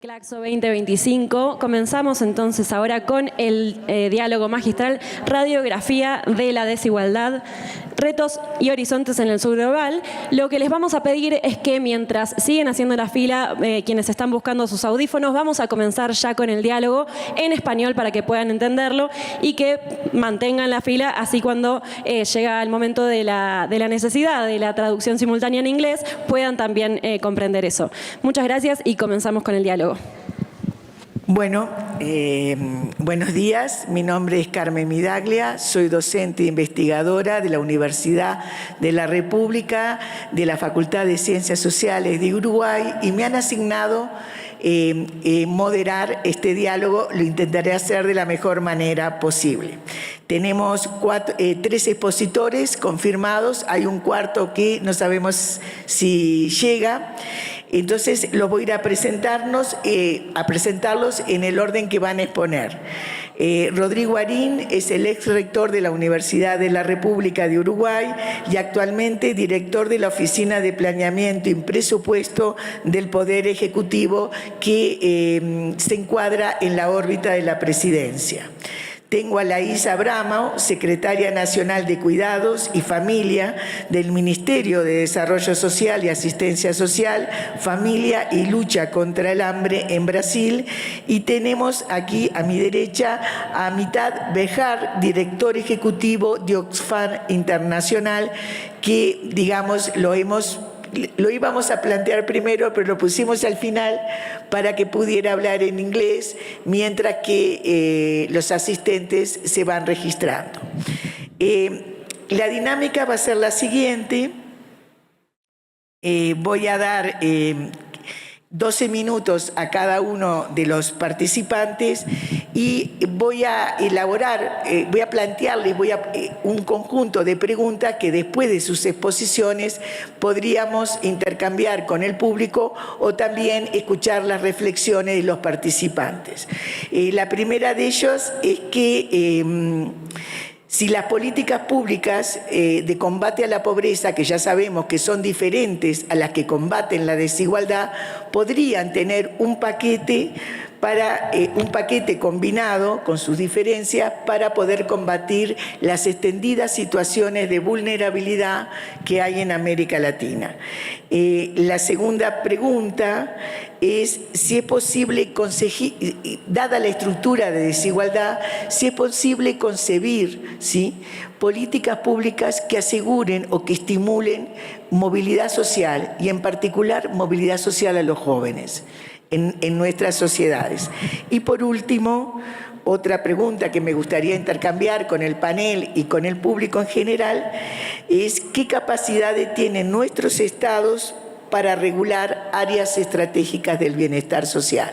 Claxo 2025. Comenzamos entonces ahora con el diálogo magistral Radiografía de la desigualdad, retos y horizontes en el sur global. Lo que les vamos a pedir es que mientras siguen haciendo la fila, quienes están buscando sus audífonos, vamos a comenzar ya con el diálogo en español para que puedan entenderlo y que mantengan la fila, así cuando llega el momento de la necesidad de la traducción simultánea en inglés, puedan también comprender eso. Muchas gracias y comenzamos con el diálogo. Bueno, buenos días. Mi nombre es Carmen Midaglia, soy docente e investigadora de la Universidad de la República, de la Facultad de Ciencias Sociales de Uruguay, y me han asignado moderar este diálogo. Lo intentaré hacer de la mejor manera posible. Tenemos 3 expositores confirmados, hay un cuarto que no sabemos si llega. Entonces los voy a ir a presentarlos en el orden que van a exponer. Rodrigo Arín es el ex rector de la Universidad de la República de Uruguay y actualmente director de la Oficina de Planeamiento y Presupuesto del Poder Ejecutivo, que se encuadra en la órbita de la Presidencia. Tengo a Laís Abramo, secretaria nacional de Cuidados y Familia del Ministerio de Desarrollo Social y Asistencia Social, Familia y Lucha contra el Hambre en Brasil. Y tenemos aquí a mi derecha a Mitad Bejar, director ejecutivo de Oxfam Internacional, que, digamos, lo íbamos a plantear primero, pero lo pusimos al final para que pudiera hablar en inglés, mientras que los asistentes se van registrando. La dinámica va a ser la siguiente. Voy a dar 12 minutos a cada uno de los participantes y voy a elaborar, voy a plantearles un conjunto de preguntas que después de sus exposiciones podríamos intercambiar con el público o también escuchar las reflexiones de los participantes. La primera de ellos es que si las políticas públicas de combate a la pobreza, que ya sabemos que son diferentes a las que combaten la desigualdad, podrían tener un paquete combinado con sus diferencias para poder combatir las extendidas situaciones de vulnerabilidad que hay en América Latina. La segunda pregunta es si es posible dada la estructura de desigualdad, si es posible concebir, ¿sí?, políticas públicas que aseguren o que estimulen movilidad social y en particular movilidad social a los jóvenes en nuestras sociedades. Y por último, otra pregunta que me gustaría intercambiar con el panel y con el público en general es qué capacidades tienen nuestros estados para regular áreas estratégicas del bienestar social.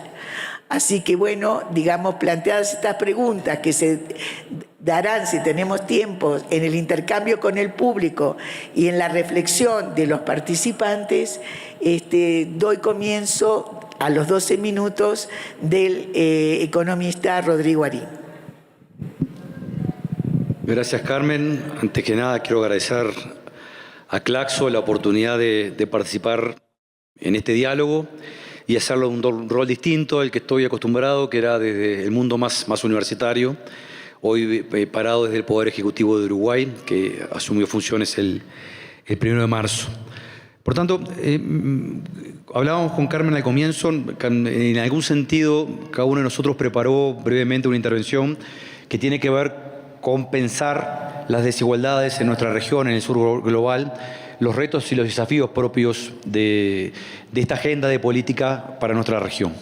Así que, bueno, digamos, planteadas estas preguntas que se darán, si tenemos tiempo, en el intercambio con el público y en la reflexión de los participantes, doy comienzo a los 12 minutos del economista Rodrigo Arín. Gracias, Carmen. Antes que nada, quiero agradecer a Claxo la oportunidad de participar en este diálogo y hacerlo en un rol distinto al que estoy acostumbrado, que era desde el mundo más universitario. Hoy parado desde el Poder Ejecutivo de Uruguay, que asumió funciones el 1 de marzo. Por tanto, hablábamos con Carmen al comienzo, en algún sentido cada uno de nosotros preparó brevemente una intervención que tiene que ver con pensar las desigualdades en nuestra región, en el sur global, los retos y los desafíos propios de esta agenda de política para nuestra región.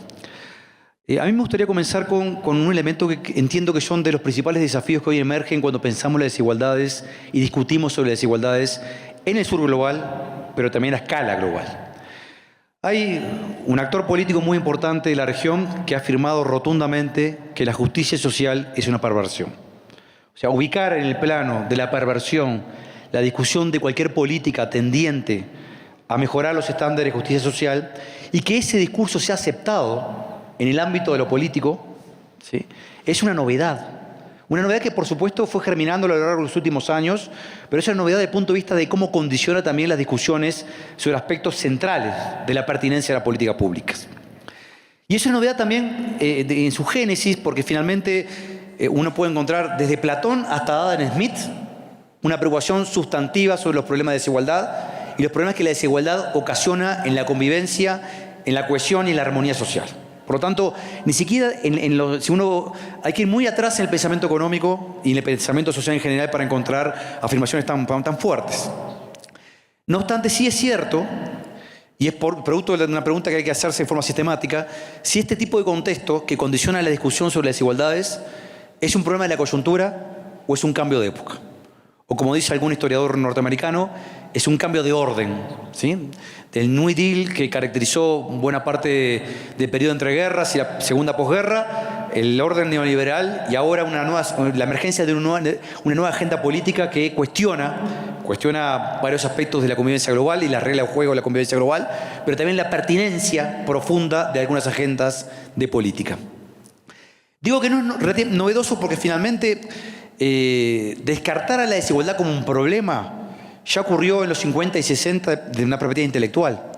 A mí me gustaría comenzar con un elemento que entiendo que son de los principales desafíos que hoy emergen cuando pensamos las desigualdades y discutimos sobre las desigualdades en el sur global, pero también a escala global. Hay un actor político muy importante de la región que ha afirmado rotundamente que la justicia social es una perversión. O sea, ubicar en el plano de la perversión la discusión de cualquier política tendiente a mejorar los estándares de justicia social y que ese discurso sea aceptado en el ámbito de lo político, ¿sí?, es una novedad. Una novedad que, por supuesto, fue germinando a lo largo de los últimos años, pero es una novedad desde el punto de vista de cómo condiciona también las discusiones sobre aspectos centrales de la pertinencia de las políticas públicas. Y es una novedad también en su génesis, porque finalmente uno puede encontrar desde Platón hasta Adam Smith una preocupación sustantiva sobre los problemas de desigualdad y los problemas que la desigualdad ocasiona en la convivencia, en la cohesión y en la armonía social. Por lo tanto, ni siquiera si uno hay que ir muy atrás en el pensamiento económico y en el pensamiento social en general para encontrar afirmaciones tan fuertes. No obstante, sí es cierto, y es producto de una pregunta que hay que hacerse de forma sistemática, si este tipo de contexto que condiciona la discusión sobre las desigualdades es un problema de la coyuntura o es un cambio de época. O como dice algún historiador norteamericano, es un cambio de orden, ¿sí? Del New Deal que caracterizó buena parte del periodo entre guerras y la segunda posguerra, el orden neoliberal y ahora la emergencia de una nueva agenda política que cuestiona varios aspectos de la convivencia global y las reglas de juego de la convivencia global, pero también la pertinencia profunda de algunas agendas de política. Digo que no es novedoso porque finalmente descartar a la desigualdad como un problema ya ocurrió en los 50 y 60 de una perspectiva intelectual.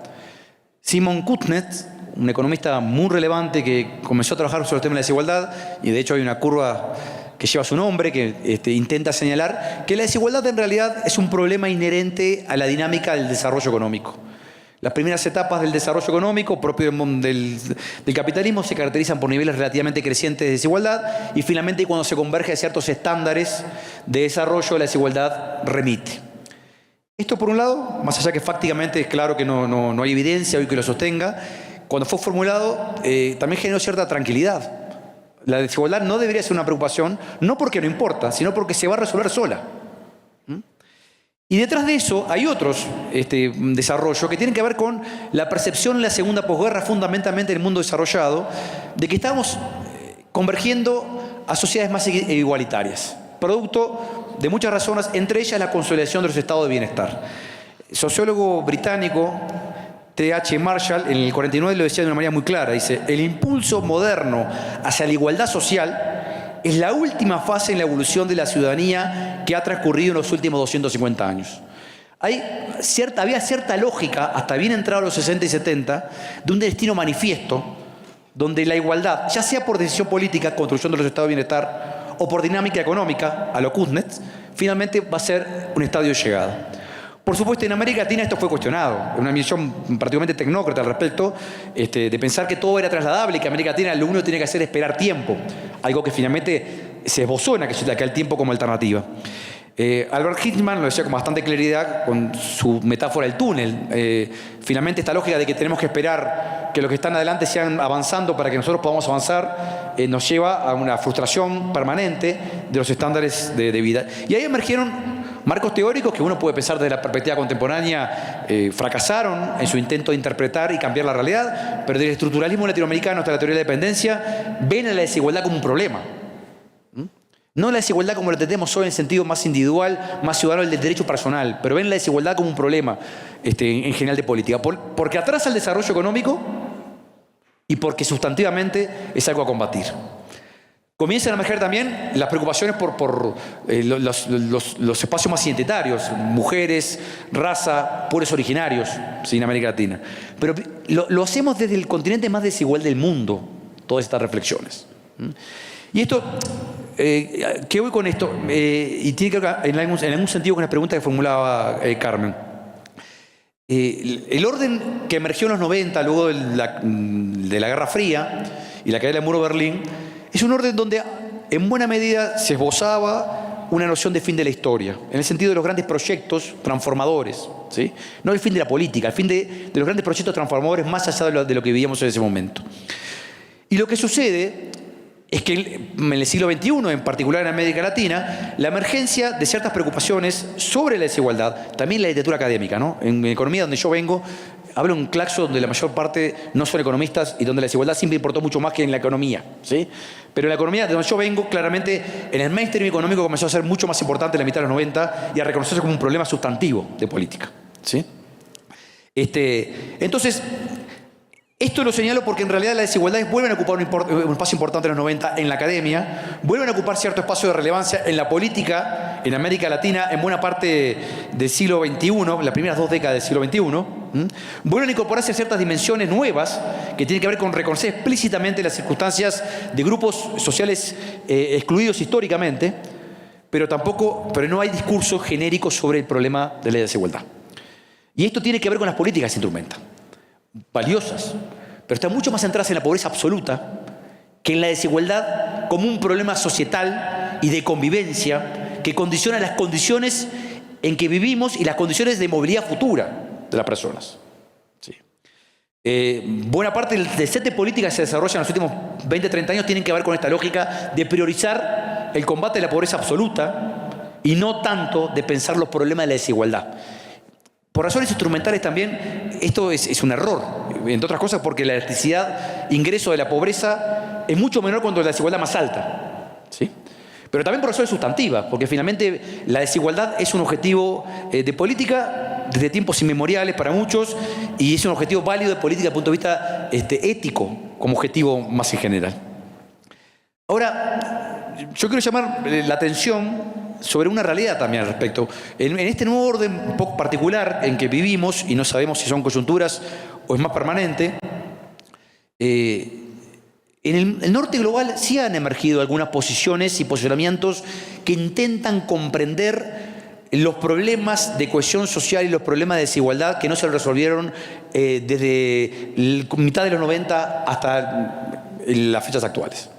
Simon Kuznets, un economista muy relevante que comenzó a trabajar sobre el tema de la desigualdad, y de hecho hay una curva que lleva su nombre, que intenta señalar que la desigualdad en realidad es un problema inherente a la dinámica del desarrollo económico. Las primeras etapas del desarrollo económico propio del capitalismo se caracterizan por niveles relativamente crecientes de desigualdad y finalmente cuando se converge a ciertos estándares de desarrollo, la desigualdad remite. Esto por un lado, más allá que fácticamente es claro que no hay evidencia hoy que lo sostenga, cuando fue formulado también generó cierta tranquilidad. La desigualdad no debería ser una preocupación, no porque no importa, sino porque se va a resolver sola. Y detrás de eso hay otros desarrollos que tienen que ver con la percepción en la segunda posguerra, fundamentalmente en el mundo desarrollado, de que estamos convergiendo a sociedades más igualitarias, producto de muchas razones, entre ellas la consolidación de los estados de bienestar. El sociólogo británico T.H. Marshall en el 49 lo decía de una manera muy clara, dice: el impulso moderno hacia la igualdad social es la última fase en la evolución de la ciudadanía que ha transcurrido en los últimos 250 años. Había cierta lógica, hasta bien entrados los 60 y 70, de un destino manifiesto, donde la igualdad, ya sea por decisión política, construcción de los estados de bienestar, o por dinámica económica, a lo Kuznets, finalmente va a ser un estadio de llegada. Por supuesto, en América Latina esto fue cuestionado. Una visión particularmente tecnócrata al respecto, de pensar que todo era trasladable y que América Latina lo único que tiene que hacer es esperar tiempo. Algo que finalmente se esbozó en aquel tiempo como alternativa. Albert Hirschman lo decía con bastante claridad con su metáfora del túnel. Finalmente esta lógica de que tenemos que esperar que los que están adelante sigan avanzando para que nosotros podamos avanzar nos lleva a una frustración permanente de los estándares de vida. Y ahí emergieron marcos teóricos que uno puede pensar desde la perspectiva contemporánea fracasaron en su intento de interpretar y cambiar la realidad, pero desde el estructuralismo latinoamericano hasta la teoría de la dependencia ven a la desigualdad como un problema. No la desigualdad como lo entendemos hoy en el sentido más individual, más ciudadano del derecho personal, pero ven la desigualdad como un problema en general de política, porque atrasa el desarrollo económico y porque sustantivamente es algo a combatir. Comienzan a emerger también las preocupaciones por los espacios más identitarios, mujeres, raza, pueblos originarios, en América Latina. Pero lo hacemos desde el continente más desigual del mundo, todas estas reflexiones. Y esto, ¿qué voy con esto? Y tiene que ver en algún sentido con la pregunta que formulaba Carmen. El orden que emergió en los 90, luego de la Guerra Fría y la caída del muro de Berlín, es un orden donde en buena medida se esbozaba una noción de fin de la historia, en el sentido de los grandes proyectos transformadores, ¿sí? No el fin de la política, el fin de los grandes proyectos transformadores más allá de lo que vivíamos en ese momento. Y lo que sucede es que en el siglo XXI, en particular en América Latina, la emergencia de ciertas preocupaciones sobre la desigualdad, también la literatura académica, ¿no? En economía, donde yo vengo, hablo en Claxo, donde la mayor parte no son economistas y donde la desigualdad siempre importó mucho más que en la economía, ¿sí? Pero en la economía, de donde yo vengo, claramente, en el mainstream económico comenzó a ser mucho más importante en la mitad de los 90 y a reconocerse como un problema sustantivo de política, ¿sí? Entonces, esto lo señalo porque en realidad las desigualdades vuelven a ocupar un espacio importante en los 90 en la academia, vuelven a ocupar cierto espacio de relevancia en la política, en América Latina, en buena parte del siglo XXI, las primeras 2 décadas del siglo XXI, vuelven a incorporarse ciertas dimensiones nuevas que tiene que ver con reconocer explícitamente las circunstancias de grupos sociales excluidos históricamente, pero no hay discurso genérico sobre el problema de la desigualdad. Y esto tiene que ver con las políticas que se instrumentan, valiosas, pero están mucho más centradas en la pobreza absoluta que en la desigualdad como un problema societal y de convivencia que condiciona las condiciones en que vivimos y las condiciones de movilidad futura de las personas. Sí. Buena parte del set de políticas que se desarrollan en los últimos 20, 30 años tienen que ver con esta lógica de priorizar el combate de la pobreza absoluta y no tanto de pensar los problemas de la desigualdad. Por razones instrumentales también, esto es un error, entre otras cosas porque la elasticidad ingreso de la pobreza es mucho menor cuando la desigualdad más alta, ¿sí? Pero también por razones sustantivas, porque finalmente la desigualdad es un objetivo de política desde tiempos inmemoriales para muchos y es un objetivo válido de política desde el punto de vista ético como objetivo más en general. Ahora, yo quiero llamar la atención sobre una realidad también al respecto. En este nuevo orden un poco particular en que vivimos y no sabemos si son coyunturas o es más permanente, en el norte global sí han emergido algunas posiciones y posicionamientos que intentan comprender los problemas de cohesión social y los problemas de desigualdad que no se resolvieron desde mitad de los 90 hasta las fechas actuales.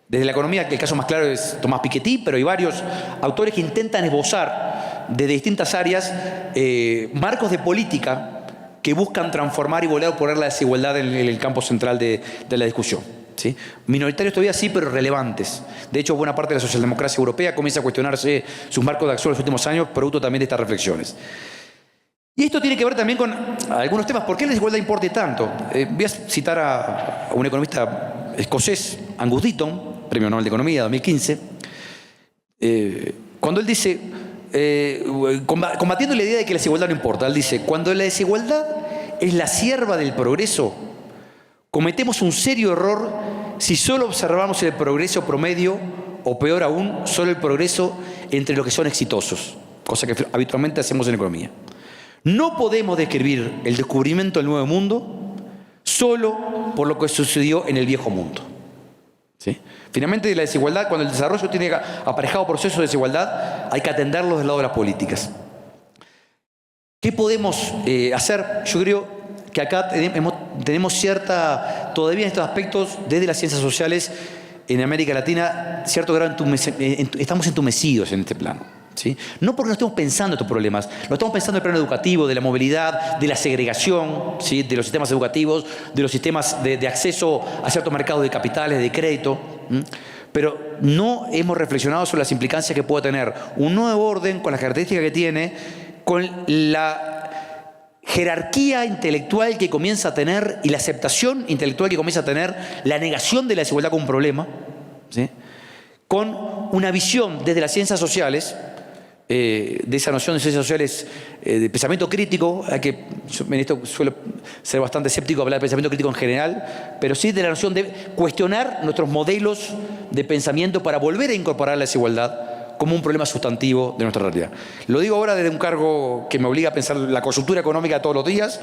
Desde la economía, que el caso más claro es Tomás Piketty, pero hay varios autores que intentan esbozar desde distintas áreas marcos de política que buscan transformar y volver a poner la desigualdad en el campo central de la discusión, ¿sí? Minoritarios todavía sí, pero relevantes. De hecho, buena parte de la socialdemocracia europea comienza a cuestionarse sus marcos de acción en los últimos años, producto también de estas reflexiones. Y esto tiene que ver también con algunos temas. ¿Por qué la desigualdad importa tanto? Voy a citar a un economista escocés, Angus Deaton, Premio Nobel de Economía 2015, cuando él dice, combatiendo la idea de que la desigualdad no importa, él dice, cuando la desigualdad es la sierva del progreso, cometemos un serio error si solo observamos el progreso promedio o peor aún, solo el progreso entre los que son exitosos, cosa que habitualmente hacemos en economía. No podemos describir el descubrimiento del nuevo mundo solo por lo que sucedió en el viejo mundo, ¿sí? Finalmente, la desigualdad, cuando el desarrollo tiene aparejado procesos de desigualdad, hay que atenderlos del lado de las políticas. ¿Qué podemos hacer? Yo creo que acá tenemos todavía en estos aspectos, desde las ciencias sociales en América Latina, cierto grado estamos entumecidos en este plano, ¿sí? No porque no estemos pensando estos problemas, lo estamos pensando en el plano educativo, de la movilidad, de la segregación, ¿sí? De los sistemas educativos, de los sistemas de acceso a ciertos mercados de capitales, de crédito, pero no hemos reflexionado sobre las implicancias que puede tener un nuevo orden con las características que tiene, con la jerarquía intelectual que comienza a tener y la aceptación intelectual que comienza a tener la negación de la desigualdad como un problema, ¿sí? Con una visión desde las ciencias sociales, de esa noción de ciencias sociales de pensamiento crítico, yo en esto suelo ser bastante escéptico a hablar de pensamiento crítico en general, pero sí de la noción de cuestionar nuestros modelos de pensamiento para volver a incorporar la desigualdad como un problema sustantivo de nuestra realidad. Lo digo ahora desde un cargo que me obliga a pensar la coyuntura económica todos los días,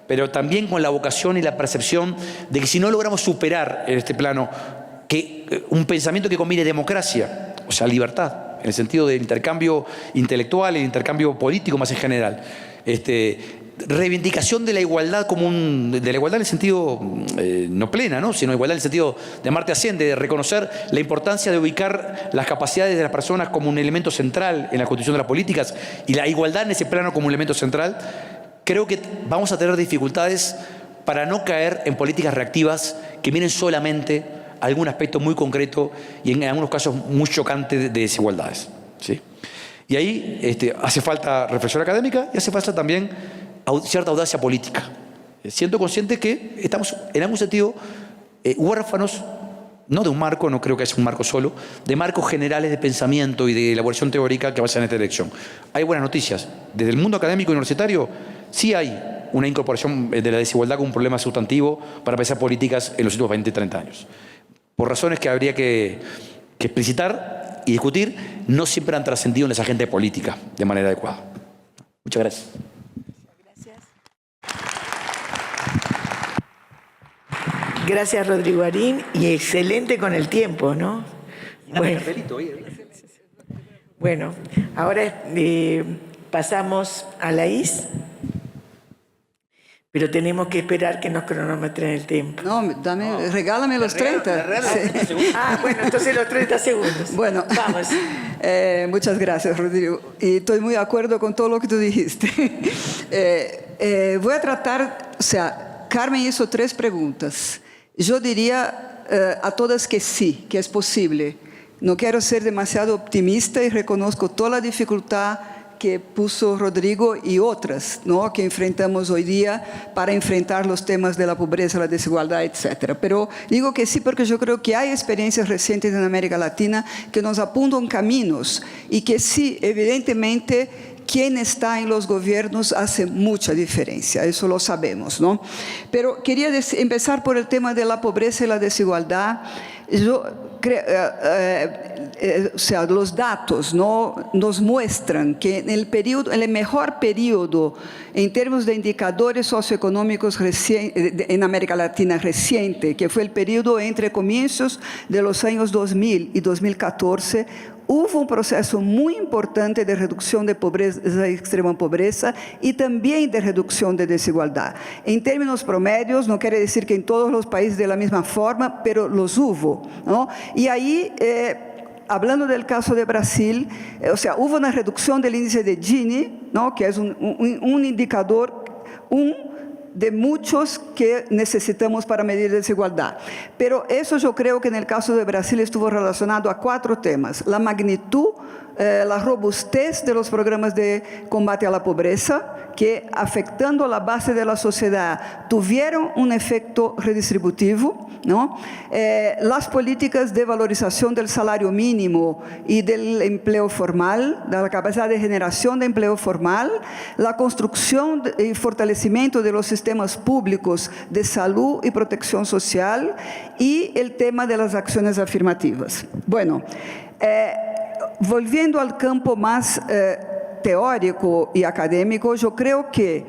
pero también con la vocación y la percepción de que si no logramos superar en este plano un pensamiento que combine democracia, o sea, libertad, en el sentido del intercambio intelectual, el intercambio político más en general, reivindicación de la igualdad de la igualdad en el sentido no plena, ¿no? Sino igualdad en el sentido de Amartya Sen, de reconocer la importancia de ubicar las capacidades de las personas como un elemento central en la constitución de las políticas y la igualdad en ese plano como un elemento central. Creo que vamos a tener dificultades para no caer en políticas reactivas que miren solamente algún aspecto muy concreto y en algunos casos muy chocante de desigualdades, ¿sí? Y ahí hace falta reflexión académica y hace falta también cierta audacia política. Siento consciente que estamos en algún sentido huérfanos, no de un marco, no creo que sea un marco solo, de marcos generales de pensamiento y de elaboración teórica que vayan en esta dirección. Hay buenas noticias. Desde el mundo académico y universitario sí hay una incorporación de la desigualdad como un problema sustantivo para pensar políticas en los últimos 20, 30 años. Por razones que habría que explicitar y discutir, no siempre han trascendido en esa agenda política de manera adecuada. Muchas gracias. Gracias. Gracias, Rodrigo Arín, y excelente con el tiempo, ¿no? Bueno, ahora pasamos a la IS, pero tenemos que esperar que nos cronometren el tiempo. No, regálame los 30. Sí. Bueno, entonces los 30 segundos. Bueno, vamos. Muchas gracias, Rodrigo. Y estoy muy de acuerdo con todo lo que tú dijiste. Voy a tratar, o sea, Carmen hizo 3 preguntas. Yo diría a todas que sí, que es posible. No quiero ser demasiado optimista y reconozco toda la dificultad que puso Rodrigo y otras, ¿no?, que enfrentamos hoy día para enfrentar los temas de la pobreza, la desigualdad, etc. Pero digo que sí porque yo creo que hay experiencias recientes en América Latina que nos apuntan caminos y que sí, evidentemente, quien está en los gobiernos hace mucha diferencia, eso lo sabemos, ¿no? Pero quería empezar por el tema de la pobreza y la desigualdad. Yo creo, o sea, los datos, ¿no?, nos muestran que en el mejor periodo en términos de indicadores socioeconómicos en América Latina reciente, que fue el periodo entre comienzos de los años 2000 y 2014, hubo un proceso muy importante de reducción de pobreza, de extrema pobreza y también de reducción de desigualdad. En términos promedios, no quiere decir que en todos los países de la misma forma, pero los hubo, ¿no? Y ahí, hablando del caso de Brasil, o sea, hubo una reducción del índice de Gini, ¿no?, que es un indicador, de muchos que necesitamos para medir desigualdad. Pero eso yo creo que en el caso de Brasil estuvo relacionado a 4 temas. La magnitud, la robustez de los programas de combate a la pobreza, que afectando a la base de la sociedad tuvieron un efecto redistributivo, ¿no? Las políticas de valorización del salario mínimo y del empleo formal, de la capacidad de generación de empleo formal, la construcción y fortalecimiento de los sistemas públicos de salud y protección social y el tema de las acciones afirmativas. Bueno, volviendo al campo más teórico y académico, yo creo que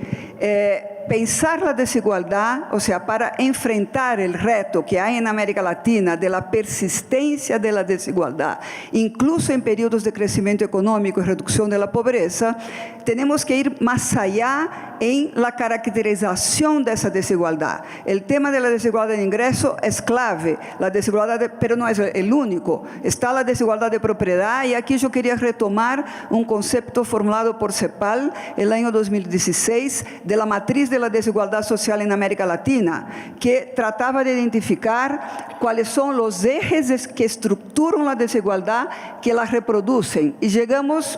pensar la desigualdad, o sea, para enfrentar el reto que hay en América Latina de la persistencia de la desigualdad, incluso en periodos de crecimiento económico y reducción de la pobreza, tenemos que ir más allá en la caracterización de esa desigualdad. El tema de la desigualdad de ingreso es clave, la desigualdad pero no es el único. Está la desigualdad de propiedad y aquí yo quería retomar un concepto formulado por CEPAL el año 2016 de la matriz de la desigualdad social en América Latina, que trataba de identificar cuáles son los ejes que estructuran la desigualdad que la reproducen. Y llegamos,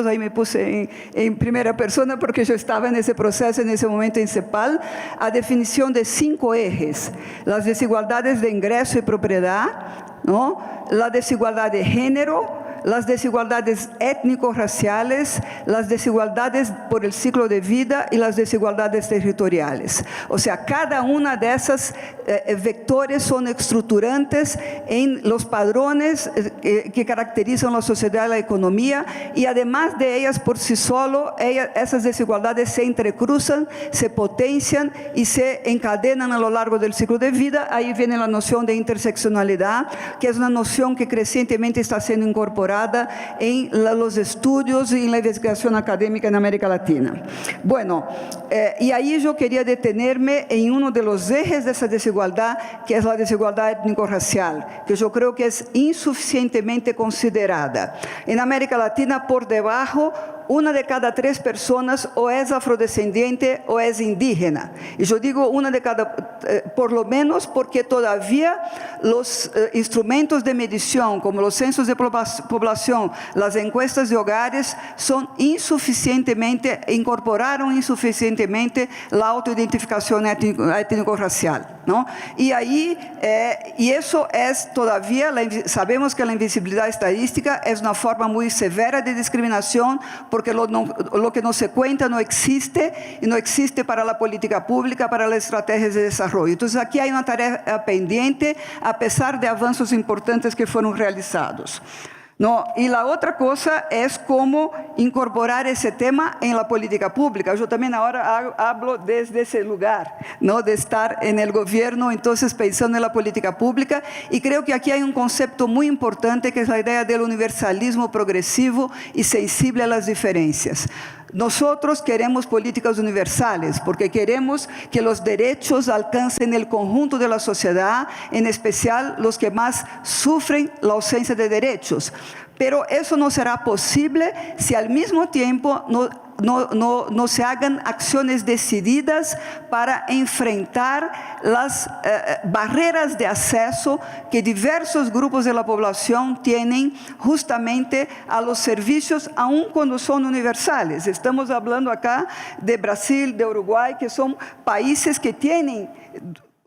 ahí me puse en primera persona porque yo estaba en ese proceso, en ese momento en CEPAL, a definición de 5 ejes. Las desigualdades de ingreso y propiedad, ¿no?, la desigualdad de género, las desigualdades étnico-raciales, las desigualdades por el ciclo de vida y las desigualdades territoriales. O sea, cada una de esas vectores son estructurantes en los padrones que caracterizan la sociedad y la economía y además de ellas por sí solo, esas desigualdades se entrecruzan, se potencian y se encadenan a lo largo del ciclo de vida. Ahí viene la noción de interseccionalidad, que es una noción que crecientemente está siendo incorporada en los estudios y en la investigación académica en América Latina. Bueno, y ahí yo quería detenerme en uno de los ejes de esa desigualdad, que es la desigualdad étnico-racial, que yo creo que es insuficientemente considerada. En América Latina, por debajo, 1 de cada 3 personas o es afrodescendiente o es indígena. Y yo digo 1 de cada, por lo menos porque todavía los instrumentos de medición, como los censos de población, las encuestas de hogares, incorporaron insuficientemente la autoidentificación étnico-racial, ¿no? Y ahí, y eso es todavía, sabemos que la invisibilidad estadística es una forma muy severa de discriminación, porque lo que no se cuenta no existe, y no existe para la política pública, para las estrategias de desarrollo. Entonces aquí hay una tarea pendiente, a pesar de avances importantes que fueron realizados. ¿no? Y la otra cosa es cómo incorporar ese tema en la política pública. Yo también ahora hablo desde ese lugar, ¿no? De estar en el gobierno, entonces pensando en la política pública, y creo que aquí hay un concepto muy importante que es la idea del universalismo progresivo y sensible a las diferencias. Nosotros queremos políticas universales porque queremos que los derechos alcancen el conjunto de la sociedad, en especial los que más sufren la ausencia de derechos. Pero eso no será posible si al mismo tiempo no se hagan acciones decididas para enfrentar las barreras de acceso que diversos grupos de la población tienen justamente a los servicios, aun cuando son universales. Estamos hablando acá de Brasil, de Uruguay, que son países que tienen,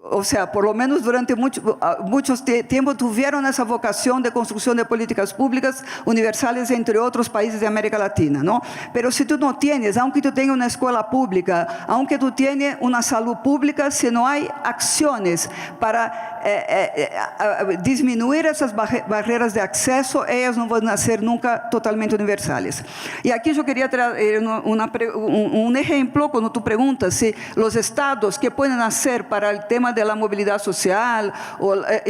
o sea, por lo menos durante muchos tiempo tuvieron esa vocación de construcción de políticas públicas universales entre otros países de América Latina, ¿no? Pero si tú no tienes, aunque tú tengas una escuela pública, aunque tú tienes una salud pública, si no hay acciones para disminuir esas barreras de acceso, ellas no van a ser nunca totalmente universales. Y aquí yo quería traer un ejemplo, cuando tú preguntas si los estados, ¿qué pueden hacer para el tema de la movilidad social?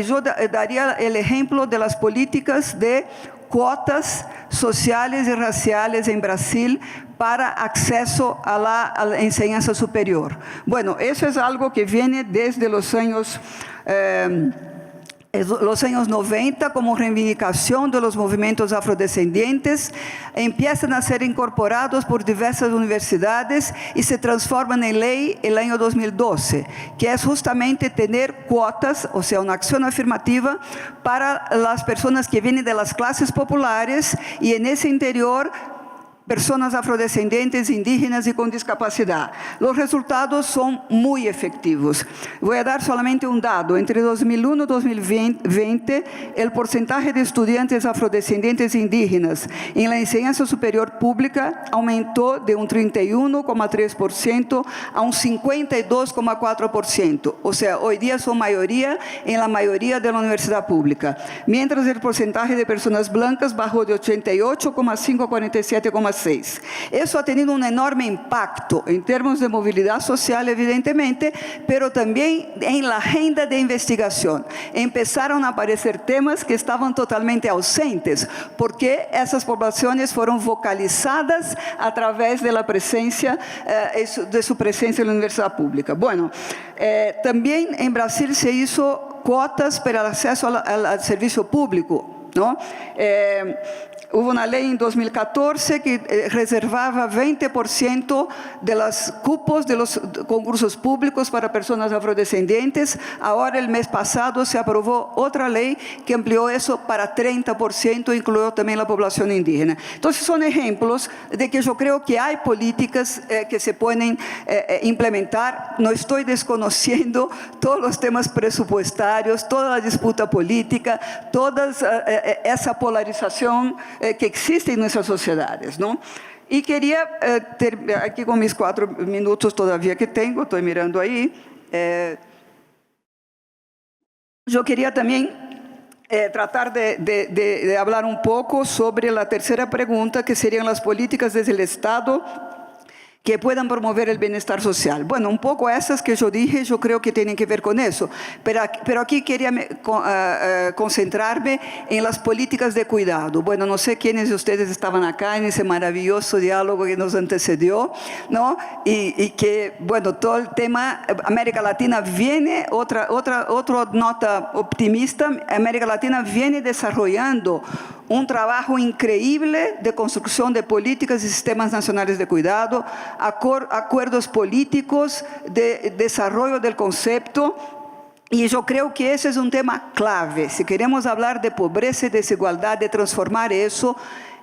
Yo daría el ejemplo de las políticas de cuotas sociales y raciales en Brasil para acceso a la enseñanza superior. Bueno, eso es algo que viene desde los años 90 como reivindicación de los movimientos afrodescendientes, empiezan a ser incorporados por diversas universidades y se transforman en ley el año 2012, que es justamente tener cuotas, o sea, una acción afirmativa para las personas que vienen de las clases populares y en ese interior personas afrodescendentes, indígenas y con discapacidad. Los resultados son muy efectivos. Voy a dar solamente un dato. Entre 2001 y 2020, el porcentaje de estudiantes afrodescendentes indígenas en la enseñanza superior pública aumentó de un 31,3% a un 52,4%. O sea, hoy día son mayoría en la mayoría de la universidad pública. Mientras el porcentaje de personas blancas bajó de 88,5 a 47,6%. Eso ha tenido un enorme impacto en términos de movilidad social, evidentemente, pero también en la agenda de investigación. Empezaron a aparecer temas que estaban totalmente ausentes, porque esas poblaciones fueron vocalizadas a través de la presencia, de su presencia en la universidad pública. Bueno, también en Brasil se hizo cuotas para el acceso al servicio público, ¿no? Hubo una ley en 2014 que reservaba 20% de los cupos de los concursos públicos para personas afrodescendientes. Ahora, el mes pasado, se aprobó otra ley que amplió eso para 30%, incluyó también la población indígena. Entonces, son ejemplos de que yo creo que hay políticas que se pueden implementar. No estoy desconociendo todos los temas presupuestarios, toda la disputa política, toda esa polarización que existe en nuestras sociedades, ¿no? Y quería, aquí con mis 4 minutos todavía que tengo, estoy mirando ahí, yo quería también tratar de hablar un poco sobre la tercera pregunta, que serían las políticas desde el Estado que puedan promover el bienestar social. Bueno, un poco esas que yo dije, yo creo que tienen que ver con eso, pero aquí quería concentrarme en las políticas de cuidado. Bueno, no sé quiénes de ustedes estaban acá en ese maravilloso diálogo que nos antecedió, ¿no? Y que, bueno, todo el tema, América Latina viene, otra nota optimista, América Latina viene desarrollando un trabajo increíble de construcción de políticas y sistemas nacionales de cuidado, acuerdos políticos de desarrollo del concepto, y yo creo que ese es un tema clave. Si queremos hablar de pobreza y desigualdad, de transformar eso,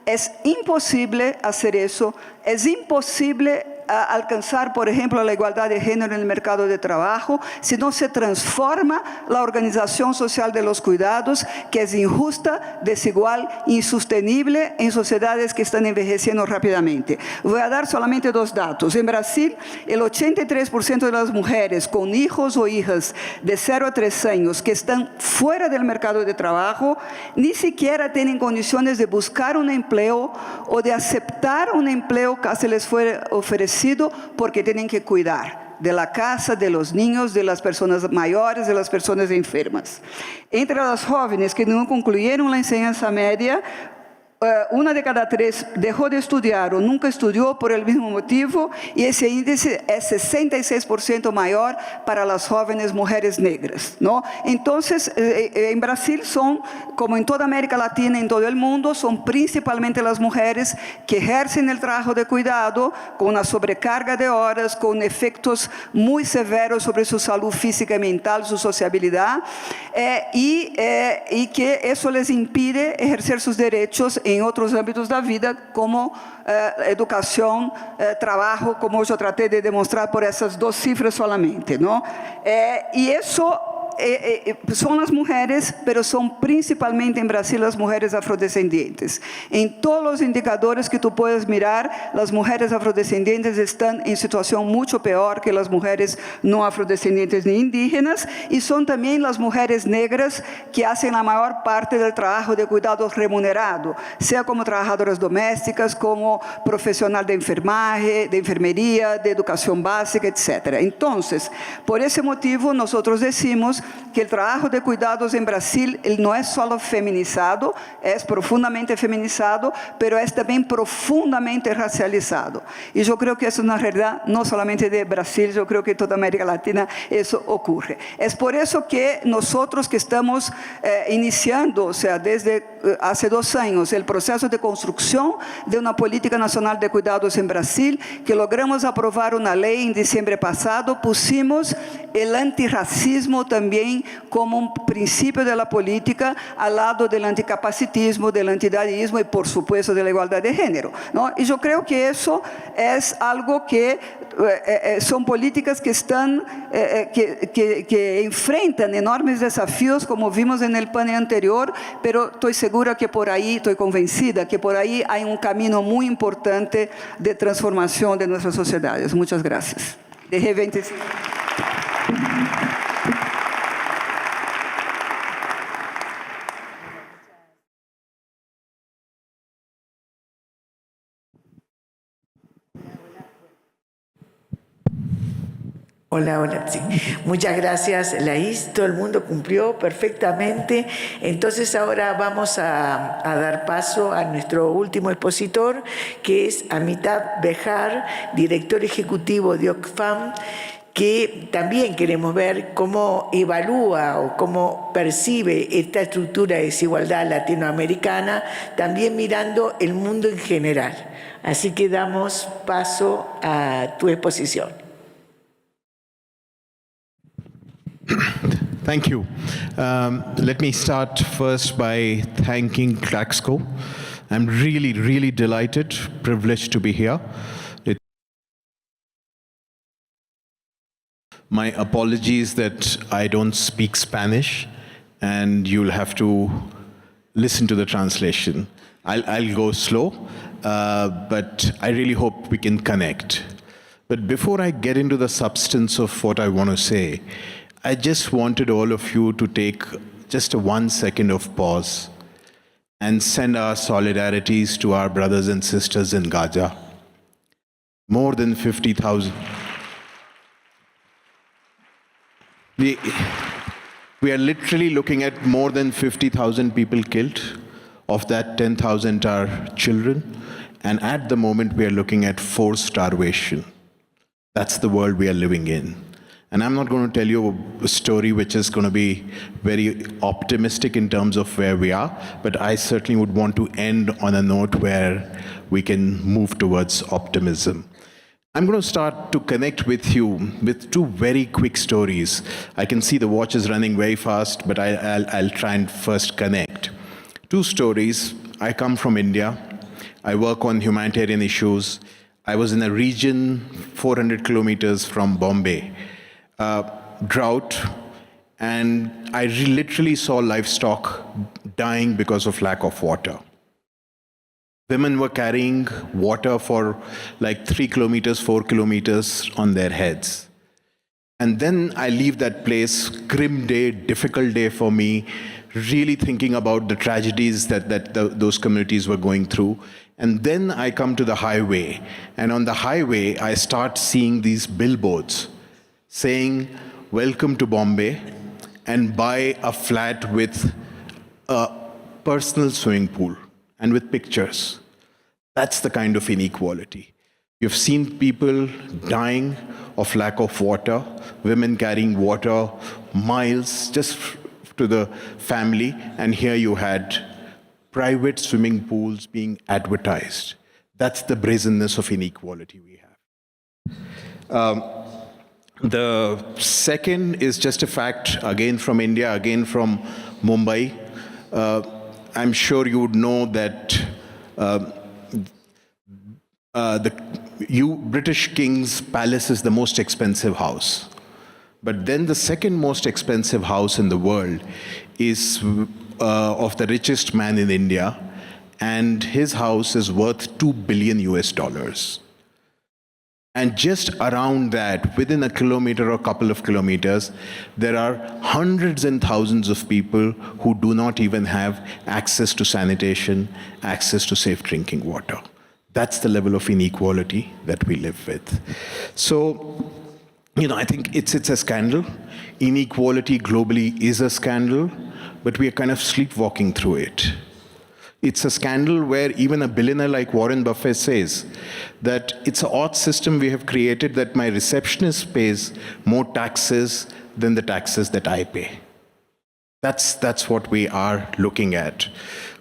es imposible hacer eso, es imposible alcanzar, por ejemplo, la igualdad de género en el mercado de trabajo si no se transforma la organización social de los cuidados, que es injusta, desigual, insostenible en sociedades que están envejeciendo rápidamente. Voy a dar solamente 2 datos. En Brasil, el 83% de las mujeres con hijos o hijas de 0 a 3 años que están fuera del mercado de trabajo ni siquiera tienen condiciones de buscar un empleo o de aceptar un empleo que se les fue ofrecido porque tienen que cuidar de la casa, de los niños, de las personas mayores, de las personas enfermas. Entre las jóvenes que no concluyeron la enseñanza media, 1 de cada 3 dejó de estudiar o nunca estudió por el mismo motivo, y ese índice es 66% mayor para las jóvenes mujeres negras, ¿no? Entonces, en Brasil son, como en toda América Latina, en todo el mundo, son principalmente las mujeres que ejercen el trabajo de cuidado con una sobrecarga de horas, con efectos muy severos sobre su salud física y mental, su sociabilidad, y que eso les impide ejercer sus derechos en otros ámbitos de la vida, como educación, trabajo, como yo traté de demostrar por esas 2 cifras solamente, ¿no? Y eso son las mujeres, pero son principalmente en Brasil las mujeres afrodescendientes. En todos los indicadores que tú puedes mirar, las mujeres afrodescendientes están en situación mucho peor que las mujeres no afrodescendientes ni indígenas, y son también las mujeres negras que hacen la mayor parte del trabajo de cuidado remunerado, sea como trabajadoras domésticas, como profesional de enfermaje, de enfermería, de educación básica, etc. Entonces, por ese motivo, nosotros decimos que el trabajo de cuidados en Brasil no es solo feminizado, es profundamente feminizado, pero es también profundamente racializado. Y yo creo que eso es una realidad no solamente de Brasil, yo creo que en toda América Latina eso ocurre. Es por eso que nosotros que estamos iniciando, o sea, desde hace 2 años, el proceso de construcción de una política nacional de cuidados en Brasil, que logramos aprobar una ley en diciembre pasado, pusimos el antirracismo también como un principio de la política, al lado del anticapacitismo, del antidadismo y, por supuesto, de la igualdad de género, ¿no? Y yo creo que eso es algo que son políticas que están, que enfrentan enormes desafíos, como vimos en el panel anterior, pero estoy segura que por ahí, estoy convencida que por ahí hay un camino muy importante de transformación de nuestras sociedades. Muchas gracias. De G25. Hola, hola. Sí. Muchas gracias, Laís. Todo el mundo cumplió perfectamente. Entonces ahora vamos a dar paso a nuestro último expositor, que es Amitabh Behar, director ejecutivo de Oxfam, que también queremos ver cómo evalúa o cómo percibe esta estructura de desigualdad latinoamericana, también mirando el mundo en general. Así que damos paso a tu exposición. Thank you. Let me start first by thanking Claxco. I'm really, really delighted, privileged to be here. My apologies that I don't speak Spanish, and you'll have to listen to the translation. I'll go slow, but I really hope we can connect. But before I get into the substance of what I want to say, I just wanted all of you to take just a 1 second of pause and send our solidarities to our brothers and sisters in Gaza. More than 50,000. We are literally looking at more than 50,000 people killed. Of that, 10,000 are children. And at the moment, we are looking at forced starvation. That's the world we are living in. And I'm not going to tell you a story which is going to be very optimistic in terms of where we are, but I certainly would want to end on a note where we can move towards optimism. I'm going to start to connect with you with 2 very quick stories. I can see the watch is running very fast, but I'll try and first connect. 2 stories. I come from India. I work on humanitarian issues. I was in a region 400 kilometers from Bombay, drought, and I literally saw livestock dying because of lack of water. Women were carrying water for like 3 kilometers, 4 kilometers on their heads. And then I leave that place, grim day, difficult day for me, really thinking about the tragedies that those communities were going through. And then I come to the highway, and on the highway, I start seeing these billboards saying, "Welcome to Bombay, and buy a flat with a personal swimming pool," and with pictures. That's the kind of inequality. You've seen people dying of lack of water, women carrying water miles just to the family, and here you had private swimming pools being advertised. That's the brazenness of inequality we have. The second is just a fact, again from India, again from Mumbai. I'm sure you would know that the British King's Palace is the most expensive house. But then the second most expensive house in the world is of the richest man in India, and his house is worth $2 billion US. And just around that, within a kilometer or a couple of kilometers, there are hundreds and thousands of people who do not even have access to sanitation, access to safe drinking water. That's the level of inequality that we live with. So, I think it's a scandal. Inequality globally is a scandal, but we are kind of sleepwalking through it. It's a scandal where even a billionaire like Warren Buffett says that it's an odd system we have created that my receptionist pays more taxes than the taxes that I pay. That's what we are looking at.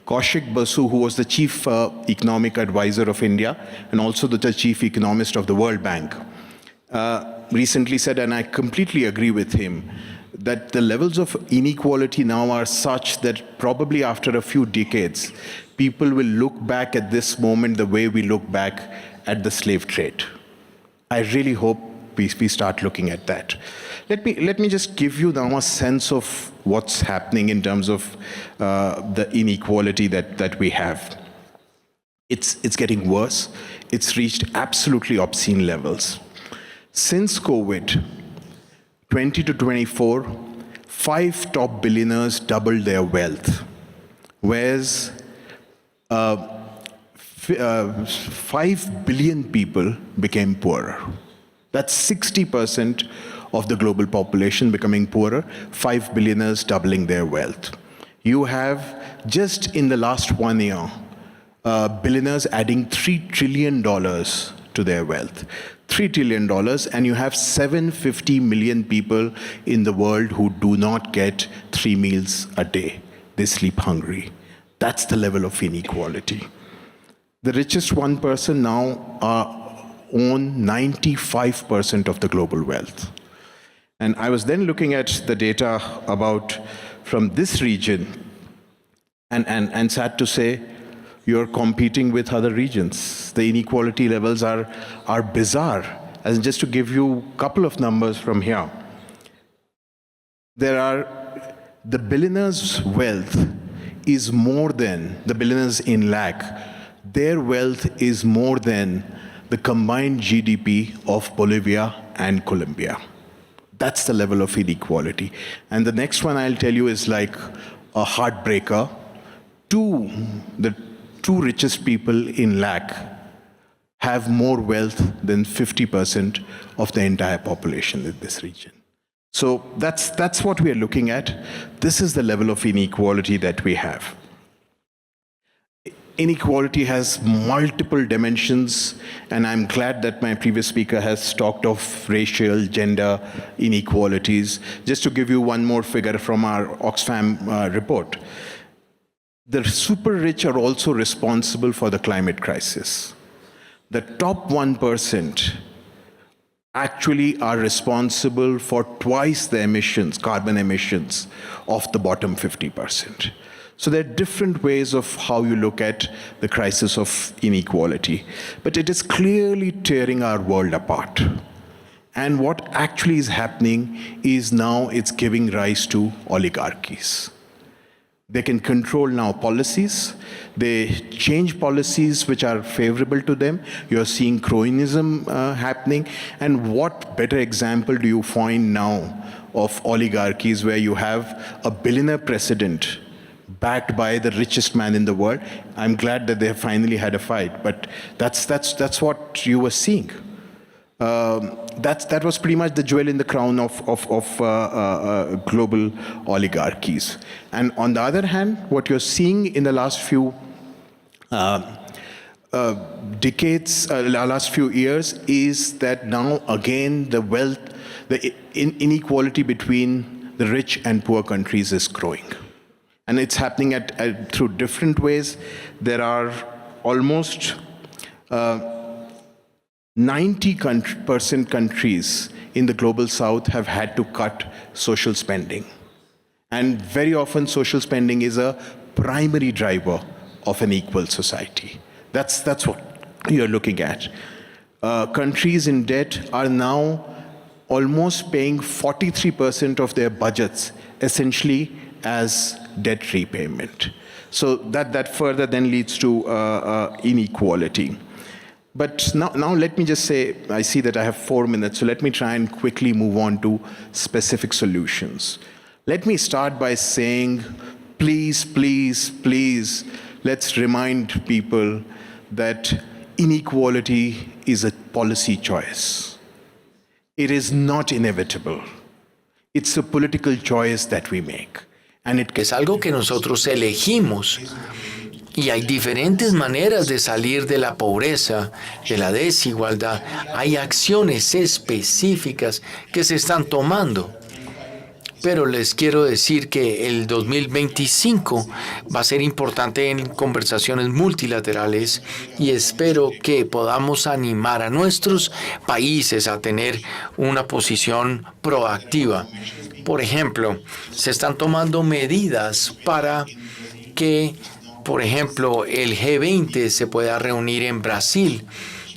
Kaushik Basu, who was the chief economic advisor of India and also the chief economist of the World Bank, recently said, and I completely agree with him, that the levels of inequality now are such that probably after a few decades, people will look back at this moment the way we look back at the slave trade. I really hope we start looking at that. Let me just give you now a sense of what's happening in terms of the inequality that we have. It's getting worse. It's reached absolutely obscene levels. Since COVID, 20 to 24, 5 top billionaires doubled their wealth, whereas 5 billion people became poorer. That's 60% of the global population becoming poorer, 5 billionaires doubling their wealth. You have, just in the last 1 year, billionaires adding $3 trillion to their wealth. $3 trillion, and you have 750 million people in the world who do not get 3 meals a day. They sleep hungry. That's the level of inequality. The richest 1% now own 95% of the global wealth. And I was then looking at the data from this region, and sad to say, you're competing with other regions. The inequality levels are bizarre. And just to give you a couple of numbers from here, the billionaires' wealth is more than, the billionaires in lakh, their wealth is more than the combined GDP of Bolivia and Colombia. That's the level of inequality. And the next one I'll tell you is like a heartbreaker. The two richest people in lakh have more wealth than 50% of the entire population in this region. So that's what we are looking at. This is the level of inequality that we have. Inequality has multiple dimensions, and I'm glad that my previous speaker has talked of racial, gender inequalities. Just to give you one more figure from our Oxfam report. The super rich are also responsible for the climate crisis. The top 1% actually are responsible for twice the emissions, carbon emissions, of the bottom 50%. So there are different ways of how you look at the crisis of inequality, but it is clearly tearing our world apart. And what actually is happening is now it's giving rise to oligarchies. They can control now policies. They change policies which are favorable to them. You're seeing cronyism happening. And what better example do you find now of oligarchies where you have a billionaire president backed by the richest man in the world? I'm glad that they have finally had a fight, but that's what you were seeing. That was pretty much the jewel in the crown of global oligarchies. And on the other hand, what you're seeing in the last few decades, last few years, is that now again the wealth, the inequality between the rich and poor countries is growing. And it's happening through different ways. There are almost 90% countries in the global south have had to cut social spending. And very often social spending is a primary driver of an equal society. That's what you're looking at. Countries in debt are now almost paying 43% of their budgets essentially as debt repayment. So that further then leads to inequality. But now let me just say, I see that I have 4 minutes, so let me try and quickly move on to specific solutions. Let me start by saying, please, please, please, let's remind people that inequality is a policy choice. It is not inevitable. It's a political choice that we make. And it Es algo que nosotros elegimos. Y hay diferentes maneras de salir de la pobreza, de la desigualdad. Hay acciones específicas que se están tomando. Pero les quiero decir que el 2025 va a ser importante en conversaciones multilaterales y espero que podamos animar a nuestros países a tener una posición proactiva. Por ejemplo, se están tomando medidas para que, por ejemplo, el G20 se pueda reunir en Brasil.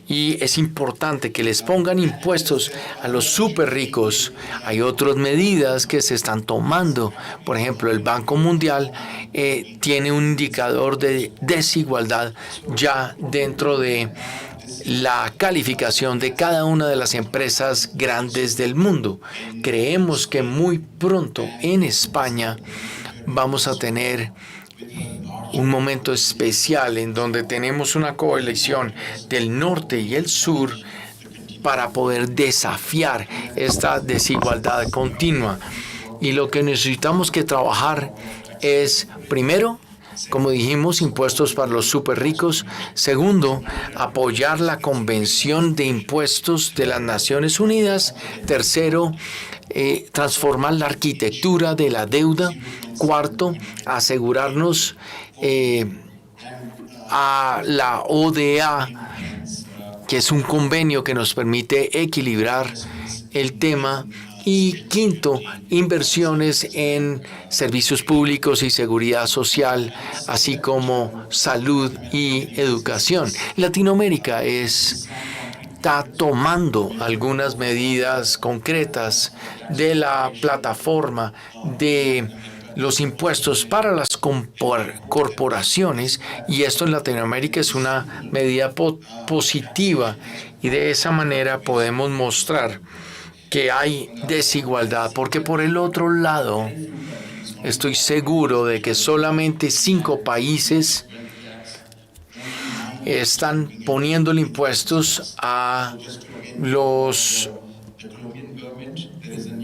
Y es importante que les pongan impuestos a los súper ricos. Hay otras medidas que se están tomando. Por ejemplo, el Banco Mundial tiene un indicador de desigualdad ya dentro de la calificación de cada una de las empresas grandes del mundo. Creemos que muy pronto en España vamos a tener un momento especial en donde tenemos una coalición del norte y el sur para poder desafiar esta desigualdad continua. Y lo que necesitamos que trabajar es, primero, como dijimos, impuestos para los súper ricos. Segundo, apoyar la Convención de Impuestos de las Naciones Unidas. Tercero, transformar la arquitectura de la deuda. Cuarto, asegurarnos a la ODA, que es un convenio que nos permite equilibrar el tema. Y quinto, inversiones en servicios públicos y seguridad social, así como salud y educación. Latinoamérica está tomando algunas medidas concretas de la plataforma de los impuestos para las corporaciones, y esto en Latinoamérica es una medida positiva, y de esa manera podemos mostrar que hay desigualdad, porque por el otro lado estoy seguro de que solamente 5 países están poniéndole impuestos a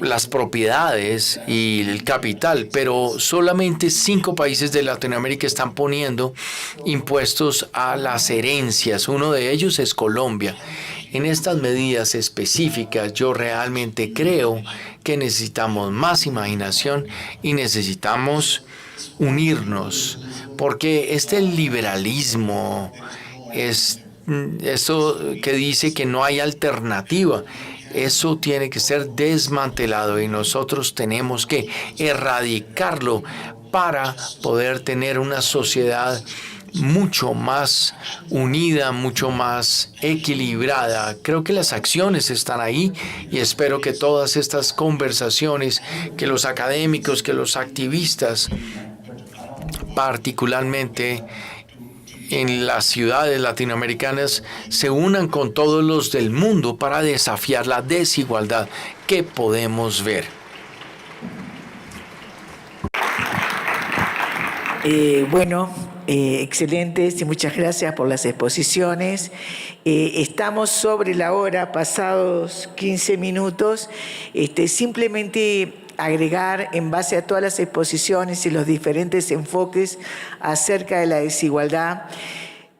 las propiedades y el capital, pero solamente 5 países de Latinoamérica están poniendo impuestos a las herencias. Uno de ellos es Colombia. En estas medidas específicas yo realmente creo que necesitamos más imaginación y necesitamos unirnos, porque este liberalismo es eso que dice que no hay alternativa. Eso tiene que ser desmantelado y nosotros tenemos que erradicarlo para poder tener una sociedad mucho más unida, mucho más equilibrada. Creo que las acciones están ahí y espero que todas estas conversaciones, que los académicos, que los activistas, particularmente en las ciudades latinoamericanas, se unan con todos los del mundo para desafiar la desigualdad que podemos ver. Excelentes y muchas gracias por las exposiciones. Estamos sobre la hora, pasados 15 minutos. Simplemente agregar, en base a todas las exposiciones y los diferentes enfoques acerca de la desigualdad,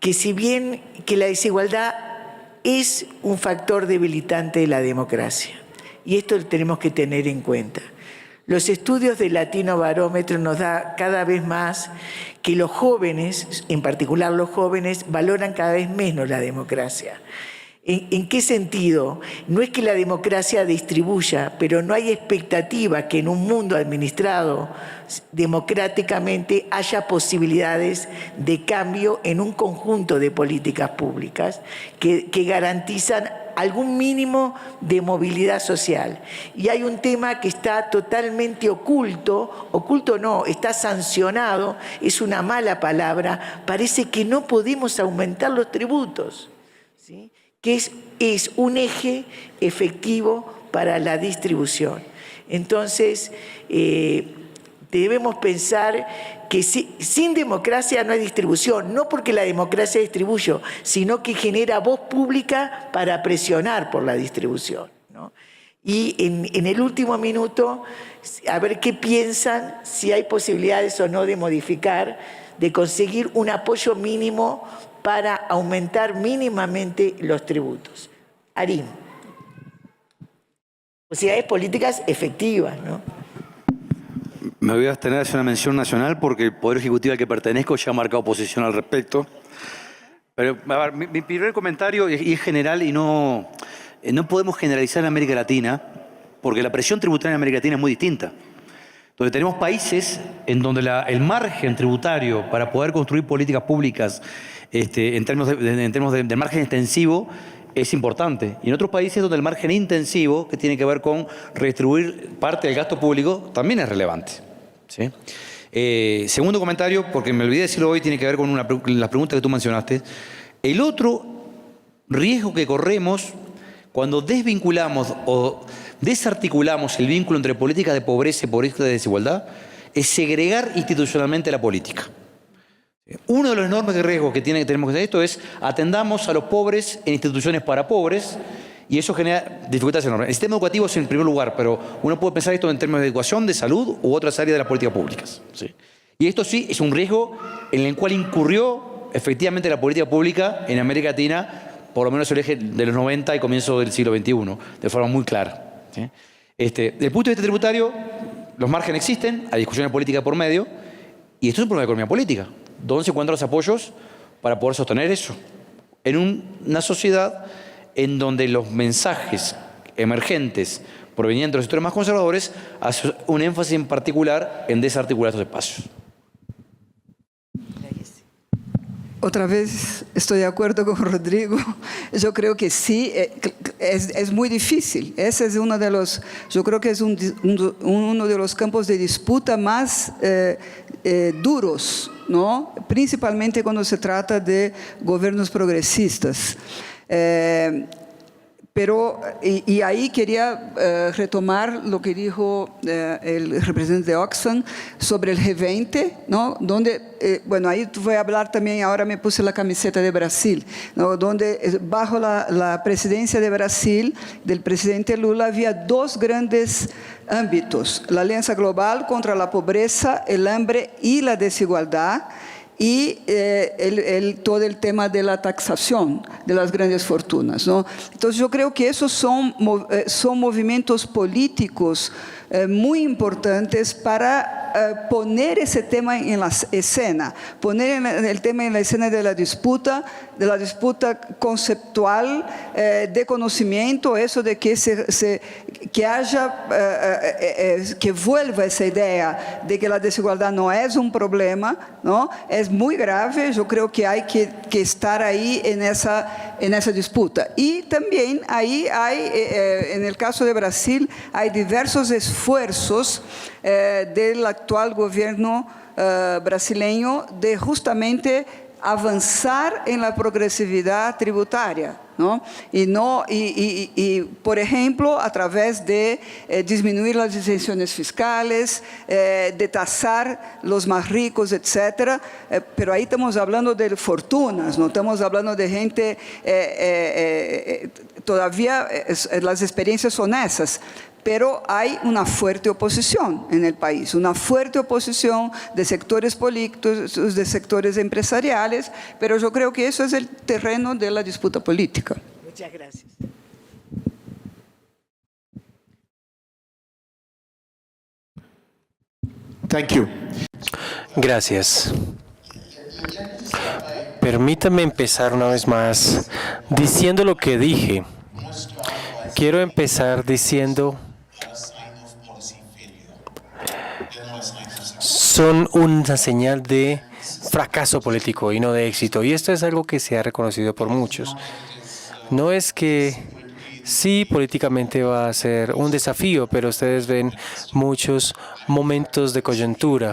que si bien que la desigualdad es un factor debilitante de la democracia, y esto lo tenemos que tener en cuenta. Los estudios del Latino Barómetro nos da cada vez más que los jóvenes, en particular los jóvenes, valoran cada vez menos la democracia. ¿En qué sentido? No es que la democracia distribuya, pero no hay expectativa que en un mundo administrado democráticamente haya posibilidades de cambio en un conjunto de políticas públicas que garantizan algún mínimo de movilidad social. Y hay un tema que está totalmente oculto no, está sancionado, es una mala palabra, parece que no podemos aumentar los tributos, ¿sí? Que es un eje efectivo para la distribución. Entonces, debemos pensar que sin democracia no hay distribución, no porque la democracia distribuye, sino que genera voz pública para presionar por la distribución, ¿no? Y en el último minuto, a ver qué piensan, si hay posibilidades o no de modificar, de conseguir un apoyo mínimo para aumentar mínimamente los tributos. Arim. Posibilidades políticas efectivas, ¿no? Me voy a abstener de hacer una mención nacional porque el Poder Ejecutivo al que pertenezco ya ha marcado posición al respecto. Pero a ver, mi primer comentario es general y no podemos generalizar en América Latina porque la presión tributaria en América Latina es muy distinta. Donde tenemos países en donde el margen tributario para poder construir políticas públicas en términos de margen extensivo es importante. Y en otros países donde el margen intensivo, que tiene que ver con redistribuir parte del gasto público, también es relevante, ¿sí? Segundo comentario, porque me olvidé decirlo hoy, tiene que ver con las preguntas que tú mencionaste. El otro riesgo que corremos cuando desvinculamos o desarticulamos el vínculo entre políticas de pobreza y políticas de desigualdad es segregar institucionalmente la política. Uno de los enormes riesgos que tenemos que hacer esto es atendamos a los pobres en instituciones para pobres y eso genera dificultades enormes. El sistema educativo es en primer lugar, pero uno puede pensar esto en términos de educación, de salud u otras áreas de las políticas públicas, ¿sí? Y esto sí es un riesgo en el cual incurrió efectivamente la política pública en América Latina, por lo menos el eje de los 90 y comienzo del siglo XXI, de forma muy clara, ¿sí? Desde el punto de vista tributario, los márgenes existen, hay discusiones políticas por medio, y esto es un problema de economía política. ¿Dónde se encuentran los apoyos para poder sostener eso? En una sociedad en donde los mensajes emergentes provenientes de los sectores más conservadores hacen un énfasis en particular en desarticular estos espacios. Otra vez estoy de acuerdo con Rodrigo. Yo creo que sí, es muy difícil. Ese es uno de los, yo creo que es uno de los campos de disputa más duros, ¿no? Principalmente cuando se trata de gobiernos progresistas. Pero, y ahí quería retomar lo que dijo el representante de Oxfam sobre el G20, ¿no? Donde, bueno, ahí voy a hablar también, ahora me puse la camiseta de Brasil, ¿no? Donde bajo la presidencia de Brasil, del presidente Lula, había dos grandes ámbitos: la Alianza Global contra la Pobreza, el Hambre y la Desigualdad, y todo el tema de la taxación de las grandes fortunas, ¿no? Entonces yo creo que esos son movimientos políticos muy importantes para poner ese tema en la escena, poner el tema en la escena de la disputa conceptual, de conocimiento, eso de que que haya, que vuelva esa idea de que la desigualdad no es un problema, ¿no? Es muy grave, yo creo que hay que estar ahí en esa disputa. Y también ahí hay, en el caso de Brasil, hay diversos esfuerzos del actual gobierno brasileño de justamente avanzar en la progresividad tributaria, ¿no? Y por ejemplo, a través de disminuir las disensiones fiscales, de tasar los más ricos, etcétera. Pero ahí estamos hablando de fortunas, no estamos hablando de gente, todavía las experiencias son esas. Pero hay una fuerte oposición en el país, una fuerte oposición de sectores políticos, de sectores empresariales, pero yo creo que eso es el terreno de la disputa política. Muchas gracias. Thank you. Gracias. Permítame empezar una vez más diciendo lo que dije. Quiero empezar diciendo son una señal de fracaso político y no de éxito. Y esto es algo que se ha reconocido por muchos. No es que sí, políticamente va a ser un desafío, pero ustedes ven muchos momentos de coyuntura.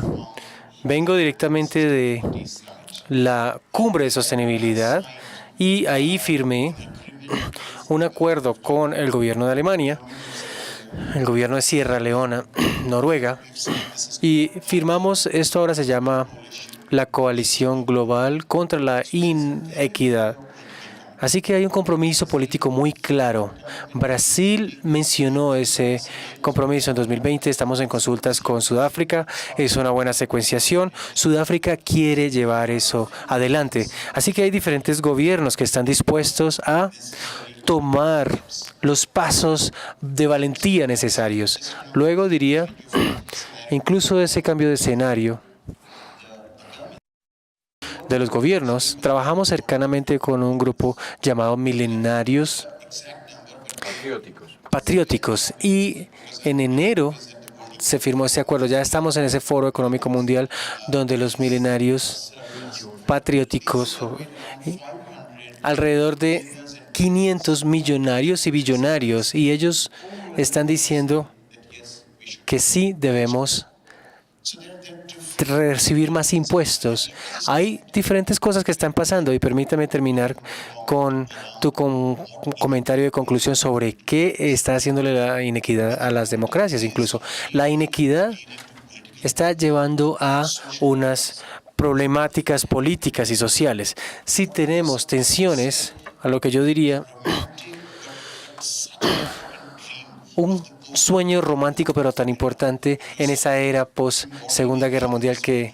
Vengo directamente de la cumbre de sostenibilidad y ahí firmé un acuerdo con el gobierno de Alemania, el gobierno de Sierra Leona, Noruega, y firmamos, esto ahora se llama la Coalición Global contra la Inequidad. Así que hay un compromiso político muy claro. Brasil mencionó ese compromiso en 2020. Estamos en consultas con Sudáfrica. Es una buena secuenciación. Sudáfrica quiere llevar eso adelante. Así que hay diferentes gobiernos que están dispuestos a tomar los pasos de valentía necesarios. Luego diría, incluso ese cambio de escenario de los gobiernos, trabajamos cercanamente con un grupo llamado Milenarios Patrióticos y en enero se firmó ese acuerdo. Ya estamos en ese foro económico mundial donde los milenarios patrióticos, alrededor de 500 millonarios y billonarios, y ellos están diciendo que sí debemos recibir más impuestos. Hay diferentes cosas que están pasando y permítame terminar con tu comentario de conclusión sobre qué está haciéndole la inequidad a las democracias. Incluso la inequidad está llevando a unas problemáticas políticas y sociales. Si tenemos tensiones, a lo que yo diría, un sueño romántico pero tan importante en esa era post-Segunda Guerra Mundial que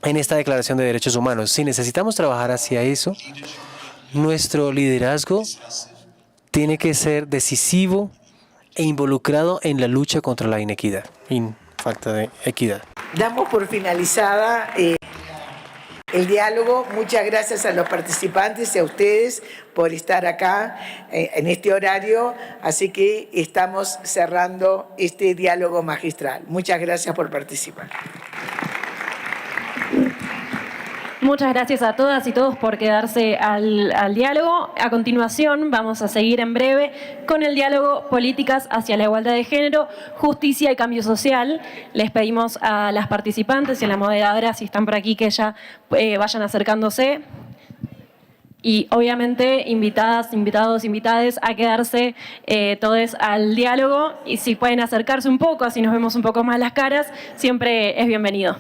en esta Declaración de Derechos Humanos. Si necesitamos trabajar hacia eso, nuestro liderazgo tiene que ser decisivo e involucrado en la lucha contra la inequidad y falta de equidad. Damos por finalizada el diálogo. Muchas gracias a los participantes y a ustedes por estar acá en este horario. Así que estamos cerrando este diálogo magistral. Muchas gracias por participar. Muchas gracias a todas y todos por quedarse al diálogo. A continuación vamos a seguir en breve con el diálogo Políticas hacia la Igualdad de Género, Justicia y Cambio Social. Les pedimos a las participantes y a la moderadora, si están por aquí, que ya vayan acercándose. Y obviamente invitadas, invitados, invitades a quedarse todos al diálogo. Y si pueden acercarse un poco, así nos vemos un poco más las caras, siempre es bienvenido.